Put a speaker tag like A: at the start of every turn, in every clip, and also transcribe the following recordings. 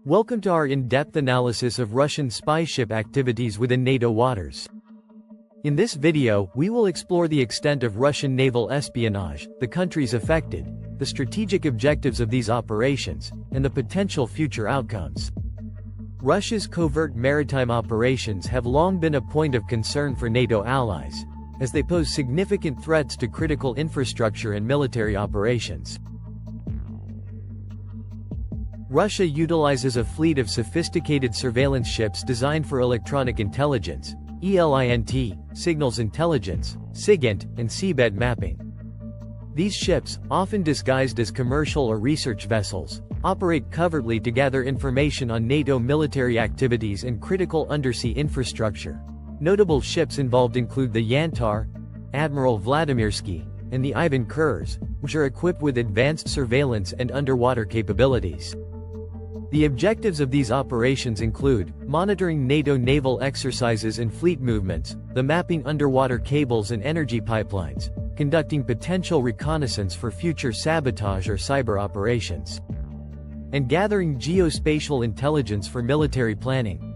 A: Welcome to our in-depth analysis of Russian spy ship activities within NATO waters. In this video, we will explore the extent of Russian naval espionage, the countries affected, the strategic objectives of these operations, and the potential future outcomes. Russia's covert maritime operations have long been a point of concern for NATO allies, as they pose significant threats to critical infrastructure and military operations. Russia utilizes a fleet of sophisticated surveillance ships designed for electronic intelligence, ELINT, signals intelligence, SIGINT, and seabed mapping. These ships, often disguised as commercial or research vessels, operate covertly to gather information on NATO military activities and critical undersea infrastructure. Notable ships involved include the Yantar, Admiral Vladimirsky, and the Ivan Kurs, which are equipped with advanced surveillance and underwater capabilities. The objectives of these operations include monitoring NATO naval exercises and fleet movements, the mapping underwater cables and energy pipelines, conducting potential reconnaissance for future sabotage or cyber operations, and gathering geospatial intelligence for military planning.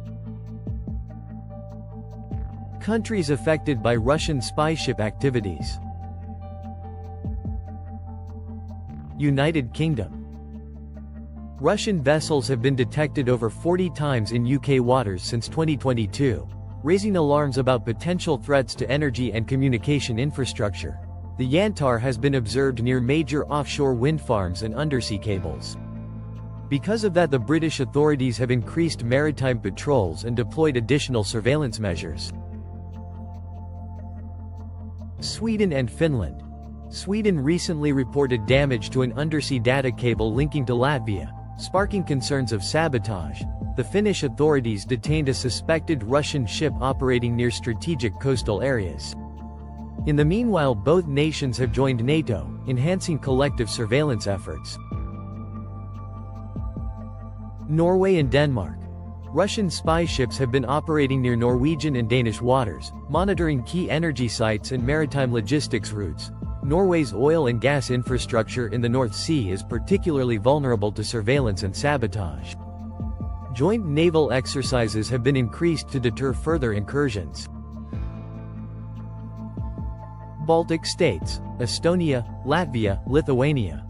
A: Countries affected by Russian spy ship activities. United Kingdom. Russian vessels have been detected over 40 times in UK waters since 2022, raising alarms about potential threats to energy and communication infrastructure. The Yantar has been observed near major offshore wind farms and undersea cables. Because of that, the British authorities have increased maritime patrols and deployed additional surveillance measures. Sweden and Finland. Sweden recently reported damage to an undersea data cable linking to Latvia, sparking concerns of sabotage. The Finnish authorities detained a suspected Russian ship operating near strategic coastal areas. In the meanwhile, both nations have joined NATO, enhancing collective surveillance efforts. Norway and Denmark. Russian spy ships have been operating near Norwegian and Danish waters, monitoring key energy sites and maritime logistics routes. Norway's oil and gas infrastructure in the North Sea is particularly vulnerable to surveillance and sabotage. Joint naval exercises have been increased to deter further incursions. Baltic states, Estonia, Latvia, Lithuania.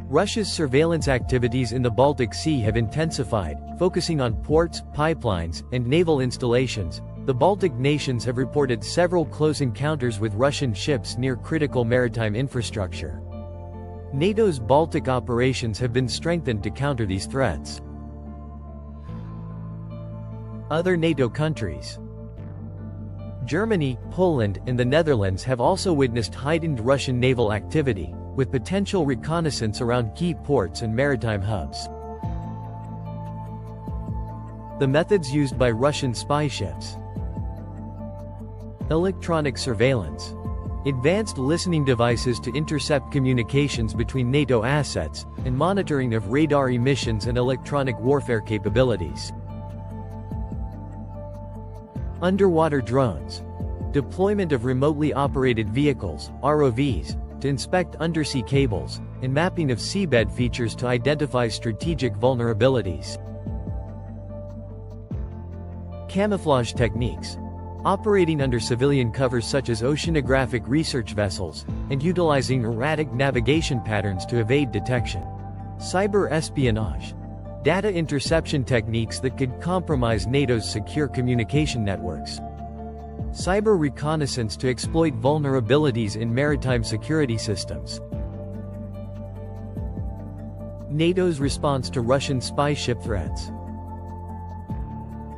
A: Russia's surveillance activities in the Baltic Sea have intensified, focusing on ports, pipelines, and naval installations. The Baltic nations have reported several close encounters with Russian ships near critical maritime infrastructure. NATO's Baltic operations have been strengthened to counter these threats. Other NATO countries. Germany, Poland, and the Netherlands have also witnessed heightened Russian naval activity, with potential reconnaissance around key ports and maritime hubs. The methods used by Russian spy ships. Electronic surveillance. Advanced listening devices to intercept communications between NATO assets, and monitoring of radar emissions and electronic warfare capabilities. Underwater drones. Deployment of remotely operated vehicles, ROVs, to inspect undersea cables, and mapping of seabed features to identify strategic vulnerabilities. Camouflage techniques. Operating under civilian cover such as oceanographic research vessels, and utilizing erratic navigation patterns to evade detection. Cyber espionage. Data interception techniques that could compromise NATO's secure communication networks. Cyber reconnaissance to exploit vulnerabilities in maritime security systems. NATO's response to Russian spy ship threats.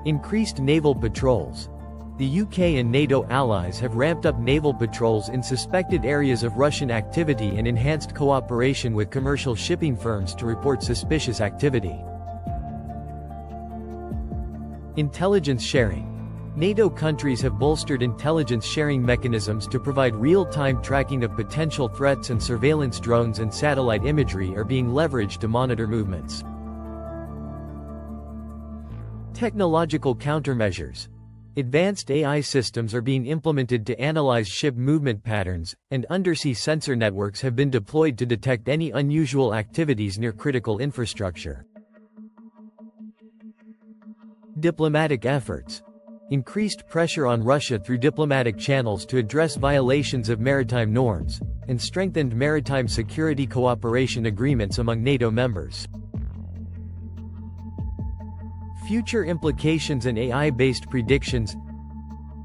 A: Increased naval patrols. The UK and NATO allies have ramped up naval patrols in suspected areas of Russian activity and enhanced cooperation with commercial shipping firms to report suspicious activity. Intelligence sharing. NATO countries have bolstered intelligence sharing mechanisms to provide real-time tracking of potential threats, and surveillance drones and satellite imagery are being leveraged to monitor movements. Technological countermeasures. Advanced AI systems are being implemented to analyze ship movement patterns, and undersea sensor networks have been deployed to detect any unusual activities near critical infrastructure. Diplomatic efforts. Increased pressure on Russia through diplomatic channels to address violations of maritime norms, and strengthened maritime security cooperation agreements among NATO members. Future implications and AI-based predictions.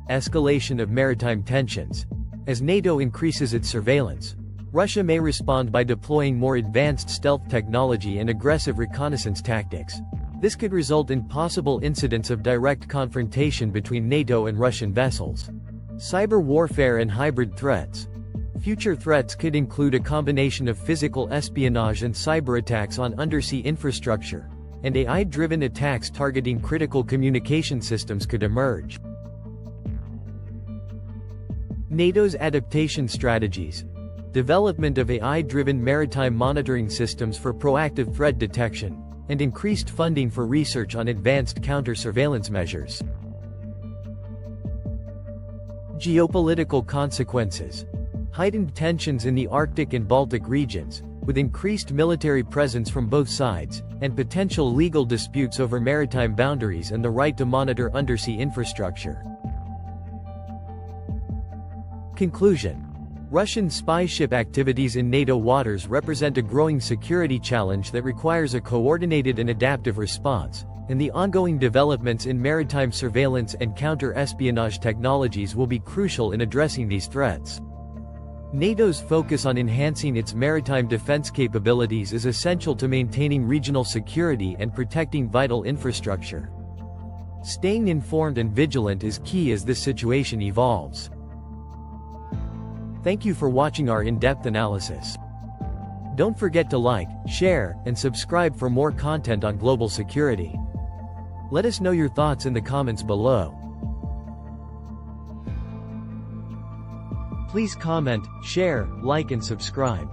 A: Escalation of maritime tensions. As NATO increases its surveillance, Russia may respond by deploying more advanced stealth technology and aggressive reconnaissance tactics. This could result in possible incidents of direct confrontation between NATO and Russian vessels. Cyber warfare and hybrid threats. Future threats could include a combination of physical espionage and cyber attacks on undersea infrastructure, and AI-driven attacks targeting critical communication systems could emerge. NATO's adaptation strategies. Development of AI-driven maritime monitoring systems for proactive threat detection, and increased funding for research on advanced counter-surveillance measures. Geopolitical consequences. Heightened tensions in the Arctic and Baltic regions, with increased military presence from both sides, and potential legal disputes over maritime boundaries and the right to monitor undersea infrastructure. Conclusion. Russian spy ship activities in NATO waters represent a growing security challenge that requires a coordinated and adaptive response, and the ongoing developments in maritime surveillance and counter-espionage technologies will be crucial in addressing these threats. NATO's focus on enhancing its maritime defense capabilities is essential to maintaining regional security and protecting vital infrastructure. Staying informed and vigilant is key as this situation evolves. Thank you for watching our in-depth analysis. Don't forget to like, share, and subscribe for more content on global security. Let us know your thoughts in the comments below. Please comment, share, like and subscribe.